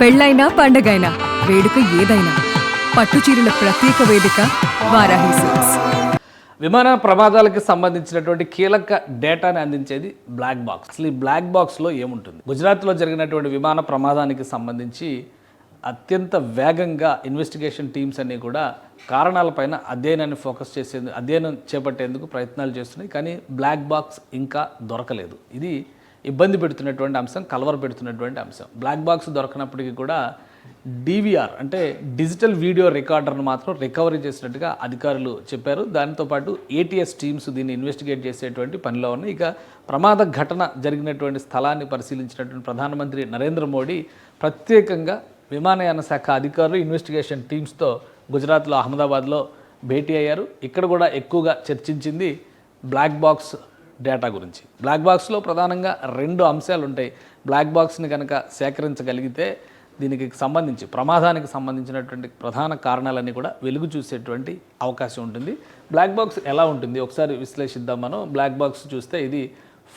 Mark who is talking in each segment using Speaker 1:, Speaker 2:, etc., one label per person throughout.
Speaker 1: పెళ్ళైనా పండగైనా వేడుక ఏదైనా పట్టుచీరల ప్రత్యేక వేదిక వారాహి సిల్క్స్.
Speaker 2: విమాన ప్రమాదాలకు సంబంధించినటువంటి కీలక డేటాని అందించేది బ్లాక్ బాక్స్. అసలు ఈ బ్లాక్ బాక్స్లో ఏముంటుంది? గుజరాత్లో జరిగినటువంటి విమాన ప్రమాదానికి సంబంధించి అత్యంత వేగంగా ఇన్వెస్టిగేషన్ టీమ్స్ అన్నీ కూడా కారణాలపైన అధ్యయనాన్ని అధ్యయనం చేపట్టేందుకు ప్రయత్నాలు చేస్తున్నాయి. కానీ బ్లాక్ బాక్స్ ఇంకా దొరకలేదు. ఇది ఇబ్బంది పెడుతున్నటువంటి అంశం, కలవర పెడుతున్నటువంటి అంశం. బ్లాక్ బాక్స్ దొరకనప్పటికీ కూడా డివిఆర్ అంటే డిజిటల్ వీడియో రికార్డర్ను మాత్రం రికవరీ చేసినట్టుగా అధికారులు చెప్పారు. దాంతోపాటు ఏటీఎస్ టీమ్స్ దీన్ని ఇన్వెస్టిగేట్ చేసేటువంటి పనిలో ఉన్నాయి. ఇక ప్రమాద ఘటన జరిగినటువంటి స్థలాన్ని పరిశీలించినటువంటి ప్రధానమంత్రి నరేంద్ర మోడీ ప్రత్యేకంగా విమానయాన శాఖ అధికారులు ఇన్వెస్టిగేషన్ టీమ్స్తో గుజరాత్లో అహ్మదాబాద్లో భేటీ అయ్యారు. ఇక్కడ కూడా ఎక్కువగా చర్చించింది బ్లాక్ బాక్స్ డేటా గురించి. బ్లాక్ బాక్స్లో ప్రధానంగా రెండు అంశాలు ఉంటాయి. బ్లాక్ బాక్స్ని కనుక సేకరించగలిగితే దీనికి సంబంధించి ప్రమాదానికి సంబంధించినటువంటి ప్రధాన కారణాలన్నీ కూడా వెలుగు చూసేటువంటి అవకాశం ఉంటుంది. బ్లాక్ బాక్స్ ఎలా ఉంటుంది ఒకసారి విశ్లేషిద్దాం మనం. బ్లాక్ బాక్స్ చూస్తే ఇది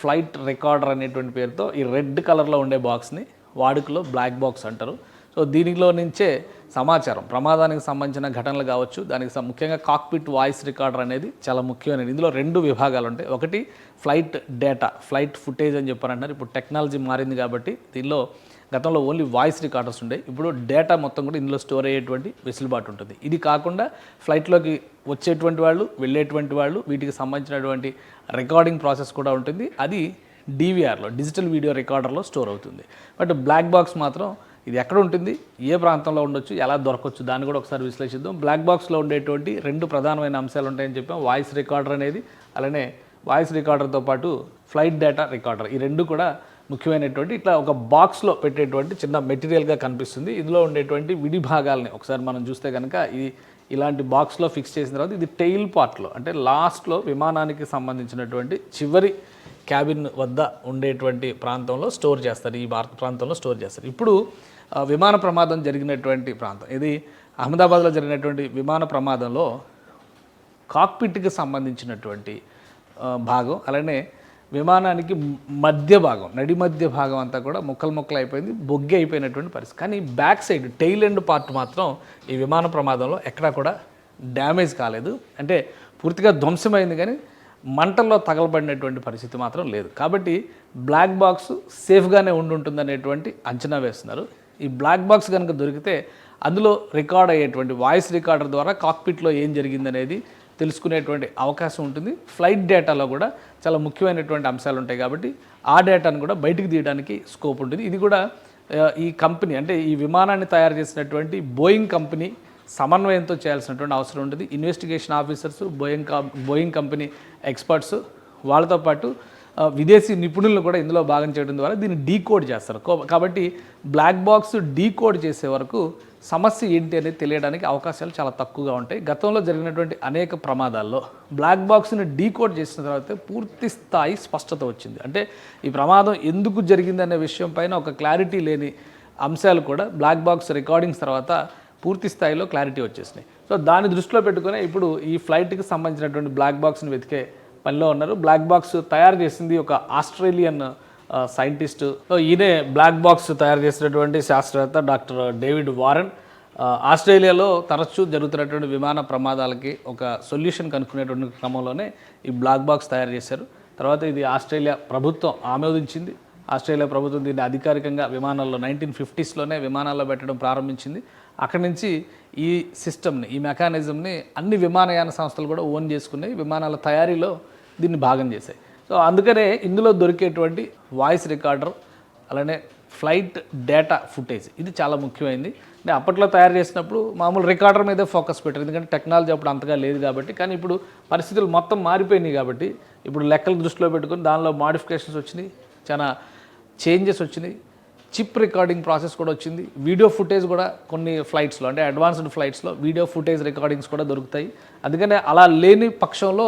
Speaker 2: ఫ్లైట్ రికార్డర్ అనేటువంటి పేరుతో ఈ రెడ్ కలర్లో ఉండే బాక్స్ని వాడుకలో బ్లాక్ బాక్స్ అంటారు. సో దీనిలో నుంచే సమాచారం, ప్రమాదానికి సంబంధించిన ఘటనలు కావచ్చు, దానికి ముఖ్యంగా కాక్పిట్ వాయిస్ రికార్డర్ అనేది చాలా ముఖ్యమైనది. ఇందులో రెండు విభాగాలు ఉంటాయి. ఒకటి ఫ్లైట్ డేటా, ఫ్లైట్ ఫుటేజ్ అని చెప్పారంటారు. ఇప్పుడు టెక్నాలజీ మారింది కాబట్టి దీనిలో గతంలో ఓన్లీ వాయిస్ రికార్డర్స్ ఉండే, ఇప్పుడు డేటా మొత్తం కూడా ఇందులో స్టోర్ అయ్యేటువంటి వెసులుబాటు ఉంటుంది. ఇది కాకుండా ఫ్లైట్లోకి వచ్చేటువంటి వాళ్ళు, వెళ్ళేటువంటి వాళ్ళు, వీటికి సంబంధించినటువంటి రికార్డింగ్ ప్రాసెస్ కూడా ఉంటుంది. అది డివిఆర్లో, డిజిటల్ వీడియో రికార్డర్లో స్టోర్ అవుతుంది. బట్ బ్లాక్ బాక్స్ మాత్రం ఇది ఎక్కడ ఉంటుంది, ఏ ప్రాంతంలో ఉండొచ్చు, ఎలా దొరకవచ్చు, దాన్ని కూడా ఒకసారి విశ్లేషిద్దాం. బ్లాక్ బాక్స్లో ఉండేటువంటి రెండు ప్రధానమైన అంశాలు ఉంటాయని చెప్పాం. వాయిస్ రికార్డర్ అనేది, అలానే వాయిస్ రికార్డర్తో పాటు ఫ్లైట్ డేటా రికార్డర్, ఈ రెండు కూడా ముఖ్యమైనటువంటి ఇట్లా ఒక బాక్స్లో పెట్టేటువంటి చిన్న మెటీరియల్గా కనిపిస్తుంది. ఇందులో ఉండేటువంటి విడి భాగాలని ఒకసారి మనం చూస్తే కనుక ఇది ఇలాంటి బాక్స్లో ఫిక్స్ చేసిన తర్వాత ఇది టెయిల్ పార్ట్లో అంటే లాస్ట్లో విమానానికి సంబంధించినటువంటి చివరి క్యాబిన్ వద్ద ఉండేటువంటి ప్రాంతంలో స్టోర్ చేస్తారు. ఈ భారత ప్రాంతంలో స్టోర్ చేస్తారు. ఇప్పుడు విమాన ప్రమాదం జరిగినటువంటి ప్రాంతం ఇది అహ్మదాబాద్లో జరిగినటువంటి విమాన ప్రమాదంలో కాక్పిట్కి సంబంధించినటువంటి భాగం, అలానే విమానానికి మధ్య భాగం, నడి మధ్య భాగం అంతా కూడా ముక్కలు అయిపోయింది, బొగ్గి అయిపోయినటువంటి పరిస్థితి. కానీ back side tail end part మాత్రం ఈ విమాన ప్రమాదంలో ఎక్కడా కూడా డ్యామేజ్ కాలేదు. అంటే పూర్తిగా ధ్వంసమైంది కానీ మంటల్లో తగలబడినటువంటి పరిస్థితి మాత్రం లేదు. కాబట్టి బ్లాక్ బాక్స్ సేఫ్గానే ఉంటుందనేటువంటి అంచనా వేస్తున్నారు. ఈ బ్లాక్ బాక్స్ కనుక దొరికితే అందులో రికార్డ్ అయ్యేటువంటి వాయిస్ రికార్డర్ ద్వారా కాక్పిట్లో ఏం జరిగిందనేది తెలుసుకునేటువంటి అవకాశం ఉంటుంది. ఫ్లైట్ డేటాలో కూడా చాలా ముఖ్యమైనటువంటి అంశాలు ఉంటాయి కాబట్టి ఆ డేటాను కూడా బయటికి తీయడానికి స్కోప్ ఉంటుంది. ఇది కూడా ఈ కంపెనీ అంటే ఈ విమానాన్ని తయారు చేసినటువంటి బోయింగ్ కంపెనీ సమన్వయంతో చేయాల్సినటువంటి అవసరం ఉంటుంది. Investigation officers, Boeing company experts, వాళ్ళతో పాటు విదేశీ నిపుణులను కూడా ఇందులో భాగం చేయడం ద్వారా దీన్ని డీకోడ్ చేస్తారు. కాబట్టి బ్లాక్ బాక్స్ డీకోడ్ చేసే వరకు సమస్య ఏంటి అనేది తెలియడానికి అవకాశాలు చాలా తక్కువగా ఉంటాయి. గతంలో జరిగినటువంటి అనేక ప్రమాదాల్లో బ్లాక్ బాక్స్ని డీకోడ్ చేసిన తర్వాత పూర్తి స్థాయి స్పష్టత వచ్చింది. అంటే ఈ ప్రమాదం ఎందుకు జరిగిందనే విషయం పైన ఒక క్లారిటీ లేని అంశాలు కూడా బ్లాక్ బాక్స్ రికార్డింగ్స్ తర్వాత పూర్తి స్థాయిలో క్లారిటీ వచ్చేసినాయి. సో దాన్ని దృష్టిలో పెట్టుకునే ఇప్పుడు ఈ ఫ్లైట్కి సంబంధించినటువంటి బ్లాక్ బాక్స్ని వెతికే పనిలో ఉన్నారు. బ్లాక్ బాక్స్ తయారు చేసింది ఒక ఆస్ట్రేలియన్ సైంటిస్టు. సో ఈయనే బ్లాక్ బాక్స్ తయారు చేసినటువంటి శాస్త్రవేత్త డాక్టర్ డేవిడ్ వారెన్. ఆస్ట్రేలియాలో తరచూ జరుగుతున్నటువంటి విమాన ప్రమాదాలకి ఒక సొల్యూషన్ కనుక్కునేటువంటి క్రమంలోనే ఈ బ్లాక్ బాక్స్ తయారు చేశారు. తర్వాత ఇది ఆస్ట్రేలియా ప్రభుత్వం ఆమోదించింది. ఆస్ట్రేలియా ప్రభుత్వం దీన్ని అధికారికంగా విమానాల్లో 1950స్లోనే విమానాల్లో పెట్టడం ప్రారంభించింది. అక్కడి నుంచి ఈ సిస్టమ్ని, ఈ మెకానిజంని అన్ని విమానయాన సంస్థలు కూడా ఓన్ చేసుకున్నాయి. విమానాల తయారీలో దీన్ని భాగం చేశాయి. సో అందుకనే ఇందులో దొరికేటువంటి వాయిస్ రికార్డర్, అలానే ఫ్లైట్ డేటా ఫుటేజ్ ఇది చాలా ముఖ్యమైనది. అంటే అప్పట్లో తయారు చేసినప్పుడు మామూలు రికార్డర్ మీదే ఫోకస్ పెట్టారు, ఎందుకంటే టెక్నాలజీ అప్పుడు అంతగా లేదు కాబట్టి. కానీ ఇప్పుడు పరిస్థితులు మొత్తం మారిపోయినాయి కాబట్టి ఇప్పుడు లెక్కలు దృష్టిలో పెట్టుకుని దానిలో మాడిఫికేషన్స్ వచ్చినాయి, చాలా చేంజెస్ వచ్చినాయి. చిప్ రికార్డింగ్ ప్రాసెస్ కూడా వచ్చింది. వీడియో ఫుటేజ్ కూడా కొన్ని ఫ్లైట్స్లో అంటే అడ్వాన్స్డ్ ఫ్లైట్స్లో వీడియో ఫుటేజ్ రికార్డింగ్స్ కూడా దొరుకుతాయి. అందుకనే అలా లేని పక్షంలో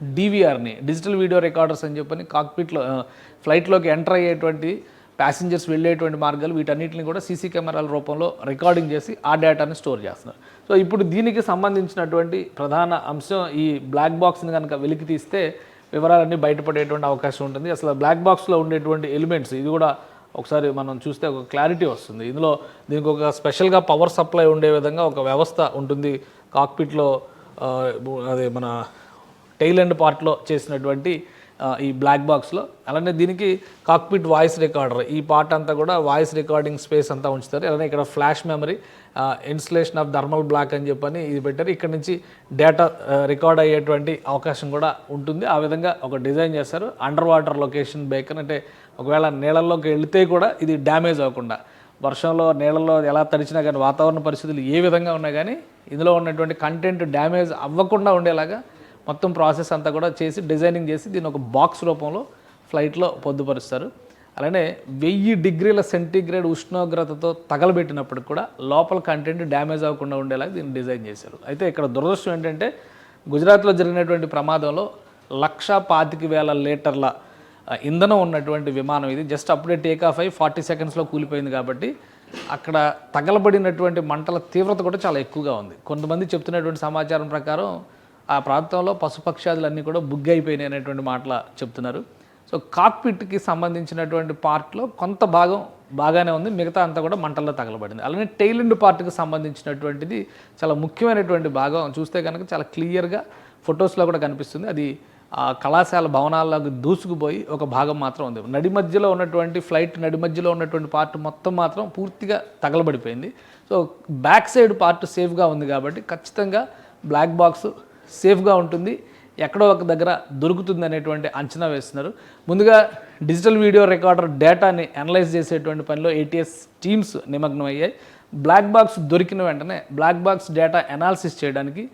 Speaker 2: డివిఆర్ని, డిజిటల్ వీడియో రికార్డర్స్ అని చెప్పని కాక్పిట్లో ఫ్లైట్లోకి ఎంటర్ అయ్యేటువంటి ప్యాసింజర్స్ వెళ్ళేటువంటి మార్గాలు వీటన్నిటిని కూడా సీసీ కెమెరాల రూపంలో రికార్డింగ్ చేసి ఆ డేటాని స్టోర్ చేస్తున్నారు. సో ఇప్పుడు దీనికి సంబంధించినటువంటి ప్రధాన అంశం ఈ బ్లాక్ బాక్స్ని కనుక వెలికి తీస్తే వివరాలన్నీ బయటపడేటువంటి అవకాశం ఉంటుంది. అసలు బ్లాక్ బాక్స్లో ఉండేటువంటి ఎలిమెంట్స్ ఇది కూడా ఒకసారి మనం చూస్తే ఒక క్లారిటీ వస్తుంది. ఇందులో దీనికి ఒక స్పెషల్గా పవర్ సప్లై ఉండే విధంగా ఒక వ్యవస్థ ఉంటుంది కాక్పిట్లో. అదే మన టెయిల్ ఎండ్ పార్ట్లో చేసినటువంటి ఈ బ్లాక్ బాక్స్లో. అలానే దీనికి కాక్పిట్ వాయిస్ రికార్డర్, ఈ పార్ట్ అంతా కూడా వాయిస్ రికార్డింగ్ స్పేస్ అంతా ఉంచుతారు. అలానే ఇక్కడ flash memory, installation of thermal block అని చెప్పని ఇది పెట్టారు. ఇక్కడ నుంచి డేటా రికార్డ్ అయ్యేటువంటి అవకాశం కూడా ఉంటుంది. ఆ విధంగా ఒక డిజైన్ చేస్తారు. అండర్ వాటర్ లొకేషన్ బేకన్, అంటే ఒకవేళ నీళ్ళల్లోకి వెళితే కూడా ఇది డ్యామేజ్ అవ్వకుండా, వర్షంలో నీళ్ళల్లో ఎలా తడిచినా కానీ, వాతావరణ పరిస్థితులు ఏ విధంగా ఉన్నా కానీ ఇందులో ఉన్నటువంటి కంటెంట్ డ్యామేజ్ అవ్వకుండా ఉండేలాగా మొత్తం ప్రాసెస్ అంతా కూడా చేసి డిజైనింగ్ చేసి దీన్ని ఒక బాక్స్ రూపంలో ఫ్లైట్లో పొందుపరుస్తారు. అలానే 1000 డిగ్రీల సెంటీగ్రేడ్ ఉష్ణోగ్రతతో తగలబెట్టినప్పుడు కూడా లోపల కంటెంట్ డ్యామేజ్ అవ్వకుండా ఉండేలాగా దీన్ని డిజైన్ చేశారు. అయితే ఇక్కడ దురదృష్టం ఏంటంటే గుజరాత్లో జరిగినటువంటి ప్రమాదంలో 125,000 లీటర్ల ఇంధనం ఉన్నటువంటి విమానం ఇది. జస్ట్ అప్పుడే టేక్ ఆఫ్ అయ్యి 40 సెకండ్స్లో కూలిపోయింది. కాబట్టి అక్కడ తగలబడినటువంటి మంటల తీవ్రత కూడా చాలా ఎక్కువగా ఉంది. కొంతమంది చెప్తున్నటువంటి సమాచారం ప్రకారం ఆ ప్రాంతంలో పశుపక్షాదులన్నీ కూడా బుగ్గి అయిపోయినాయి అనేటువంటి మాటలు చెప్తున్నారు. సో కాక్పిట్కి సంబంధించినటువంటి పార్ట్లో కొంత భాగం బాగానే ఉంది, మిగతా అంతా కూడా మంటల్లో తగలబడింది. అలానే టెయిల్ ఎండ్ పార్ట్కి సంబంధించినటువంటిది చాలా ముఖ్యమైనటువంటి భాగం. చూస్తే కనుక చాలా క్లియర్గా ఫొటోస్లో కూడా కనిపిస్తుంది. అది ఆ కళాశాల భవనాల్లోకి దూసుకుపోయి ఒక భాగం మాత్రం ఉంది. నడి మధ్యలో ఉన్నటువంటి ఫ్లైట్ నడి మధ్యలో ఉన్నటువంటి పార్ట్ మొత్తం మాత్రం పూర్తిగా తగలబడిపోయింది. సో బ్యాక్ సైడ్ పార్ట్ సేఫ్గా ఉంది కాబట్టి ఖచ్చితంగా బ్లాక్ బాక్స్ సేఫ్గా ఉంటుంది, ఎక్కడో ఒక దగ్గర దొరుకుతుంది అనేటువంటి అంచనా వేస్తున్నారు. ముందుగా డిజిటల్ వీడియో రికార్డర్ డేటాని అనలైజ్ చేసేటువంటి పనిలో ATS టీమ్స్ నిమగ్నం అయ్యాయి. బ్లాక్ బాక్స్ దొరికిన వెంటనే బ్లాక్ బాక్స్ డేటా అనాలిసిస్ చేయడానికి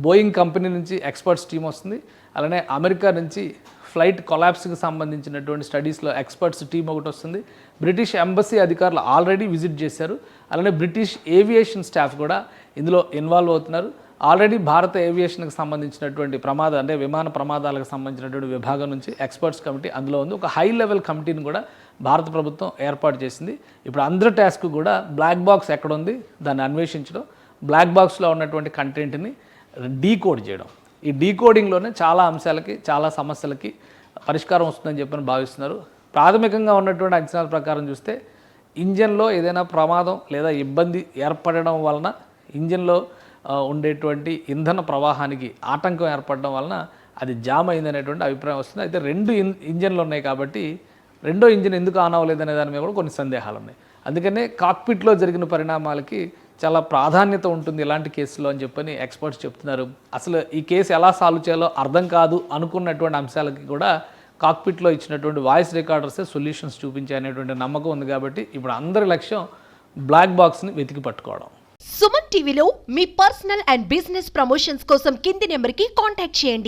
Speaker 2: బోయింగ్ కంపెనీ నుంచి ఎక్స్పర్ట్స్ టీం వస్తుంది. అలానే అమెరికా నుంచి ఫ్లైట్ కొలాప్స్కి సంబంధించినటువంటి స్టడీస్లో ఎక్స్పర్ట్స్ టీం ఒకటి వస్తుంది. బ్రిటిష్ ఎంబసీ అధికారులు ఆల్రెడీ విజిట్ చేశారు. అలానే బ్రిటిష్ ఏవియేషన్ స్టాఫ్ కూడా ఇందులో ఇన్వాల్వ్ అవుతున్నారు. ఆల్రెడీ భారత ఏవియేషన్కి సంబంధించినటువంటి అంటే విమాన ప్రమాదాలకు సంబంధించినటువంటి విభాగం నుంచి ఎక్స్పర్ట్స్ కమిటీ అందులో ఉంది. ఒక హై లెవెల్ కమిటీని కూడా భారత ప్రభుత్వం ఏర్పాటు చేసింది. ఇప్పుడు అందరి టాస్క్ కూడా బ్లాక్ బాక్స్ ఎక్కడ ఉంది దాన్ని అన్వేషించడం, బ్లాక్ బాక్స్లో ఉన్నటువంటి కంటెంట్ని డీకోడ్ చేయడం. ఈ డీకోడింగ్లోనే చాలా అంశాలకి, చాలా సమస్యలకి పరిష్కారం వస్తుందని చెప్పని భావిస్తున్నారు. ప్రాథమికంగా ఉన్నటువంటి అంచనాల ప్రకారం చూస్తే ఇంజన్లో ఏదైనా ప్రమాదం లేదా ఇబ్బంది ఏర్పడడం వలన ఇంజన్లో ఉండేటువంటి ఇంధన ప్రవాహానికి ఆటంకం ఏర్పడడం వలన అది జామ్ అయిందనేటువంటి అభిప్రాయం వస్తుంది. అయితే 2 ఇంజన్లు ఉన్నాయి కాబట్టి రెండో ఇంజిన్ ఎందుకు ఆన్ అవ్వలేదనే దాని మీద కూడా కొన్ని సందేహాలు ఉన్నాయి. అందుకనే కాక్పిట్లో జరిగిన పరిణామాలకి చాలా ప్రాధాన్యత ఉంటుంది ఇలాంటి కేసులో అని చెప్పని ఎక్స్పర్ట్స్ చెప్తున్నారు. అసలు ఈ కేసు ఎలా సాల్వ్ చేయాలో అర్థం కాదు అనుకున్నటువంటి అంశాలకి కూడా కాక్పిట్లో ఇచ్చినటువంటి వాయిస్ రికార్డర్సే సొల్యూషన్స్ చూపించాయి అనేటువంటి నమ్మకం ఉంది. కాబట్టి ఇప్పుడు అందరి లక్ష్యం బ్లాక్ బాక్స్ని వెతికి పట్టుకోవడం.
Speaker 3: సుమన్ టీవీలో మీ పర్సనల్ అండ్ బిజినెస్ ప్రమోషన్స్ కోసం కింది నెంబర్కి కాంటాక్ట్ చేయండి.